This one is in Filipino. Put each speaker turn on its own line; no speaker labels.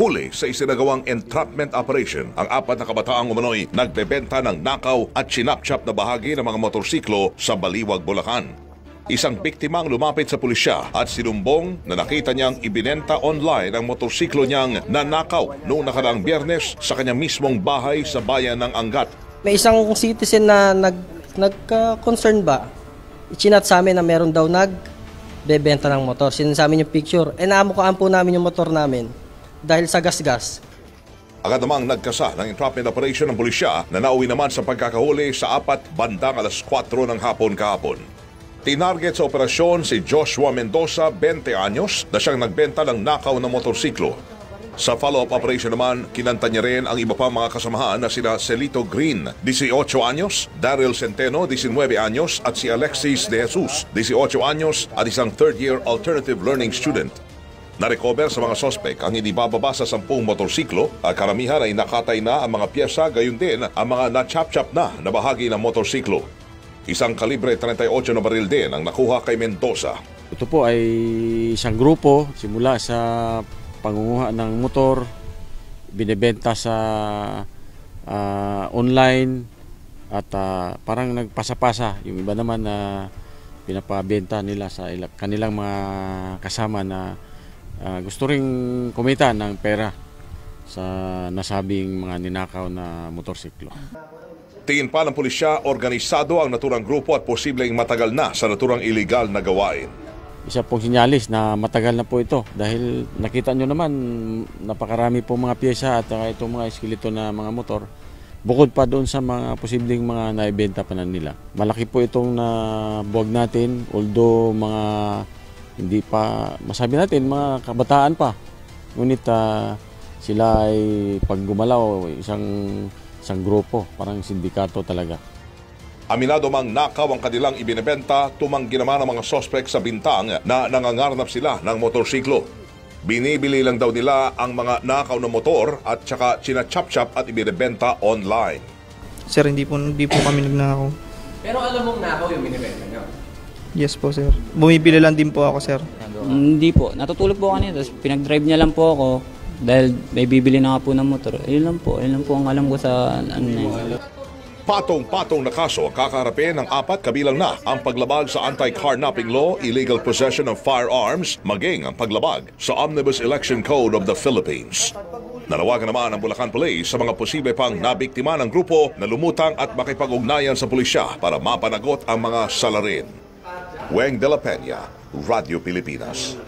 Huli sa isinagawang entrapment operation, ang 4 na kabataang umano'y nagbebenta ng nakaw at sinapchap na bahagi ng mga motorsiklo sa Baliwag, Bulacan. Isang biktimang lumapit sa pulisya at sinumbong na nakita niyang ibinenta online ang motorsiklo niyang nanakaw noong nakaraang Biyernes sa kanyang mismong bahay sa bayan ng Angat.
May isang citizen na nagka-concern ba? Ichinat sa amin na meron daw nagbebenta ng motor. Sinasabi yung picture. Naamukaan po namin yung motor namin dahil sa gas-gas.
Agad namang nagkasa ng entrapment operation ng pulisya na nauwi naman sa pagkakahuli sa 4 bandang alas 4 ng hapon kahapon. Tinarget sa operasyon si Joshua Mendoza, 20 anyos, na siyang nagbenta ng nakaw na motorsiklo. Sa follow-up operation naman, kinanta niya rin ang iba pang mga kasamahan na sina Celito Green, 18 anyos, Daryl Centeno, 19 anyos, at si Alexis De Jesus, 18 anyos, at isang third-year alternative learning student. Na-recover sa mga sospek ang hindi bababa sa 10 motorsiklo at karamihan ay nakatay na ang mga piyesa, gayon din ang mga na-chop-chop na bahagi ng motorsiklo. Isang kalibre 38 na baril din ang nakuha kay Mendoza.
Ito po ay isang grupo simula sa pangunguha ng motor, binibenta sa online at parang nagpasa-pasa. Yung iba naman na pinapabenta nila sa kanilang mga kasama na gusto ring kumita ng pera sa nasabing mga ninakaw na motorsiklo.
Tingin pa ng pulisya, organisado ang naturang grupo at posibleng matagal na sa naturang iligal na gawain.
Isa pong sinyalis na matagal na po ito dahil nakita nyo naman napakarami po mga pyesa at itong mga eskelito na mga motor. Bukod pa doon sa mga posibleng mga naibenta pa na nila. Malaki po itong nabuwag natin, although mga hindi pa, masabi natin, mga kabataan pa. Ngunit sila ay pag gumalaw, isang grupo, parang sindikato talaga.
Aminado mang nakaw ang kanilang ibinebenta, tumanggi naman ang mga sospek sa bintang na nangangarnap sila ng motorsiklo. Binibili lang daw nila ang mga nakaw na motor at saka sinachap-chap at ibinebenta online.
Sir, hindi po kami nagnakaw.
Pero alam mong nakaw yung binibenta nyo?
Yes po, sir. Bumibili lang din po ako, sir.
Hindi po. Natutulog po kanina. Tapos pinag-drive niya lang po ako dahil may bibili na nga po ng motor. Ayun lang po ang alam ko sa ano na yun.
Patong-patong na kaso ang kakaharapin ng 4 kabilang na ang paglabag sa anti-carnapping law, illegal possession of firearms, maging ang paglabag sa Omnibus Election Code of the Philippines. Nanawagan naman ang Bulacan Police sa mga posible pang nabiktima ng grupo na lumutang at makipag-ugnayan sa pulisya para mapanagot ang mga salarin. Weng de la Peña, Radio Pilipinas.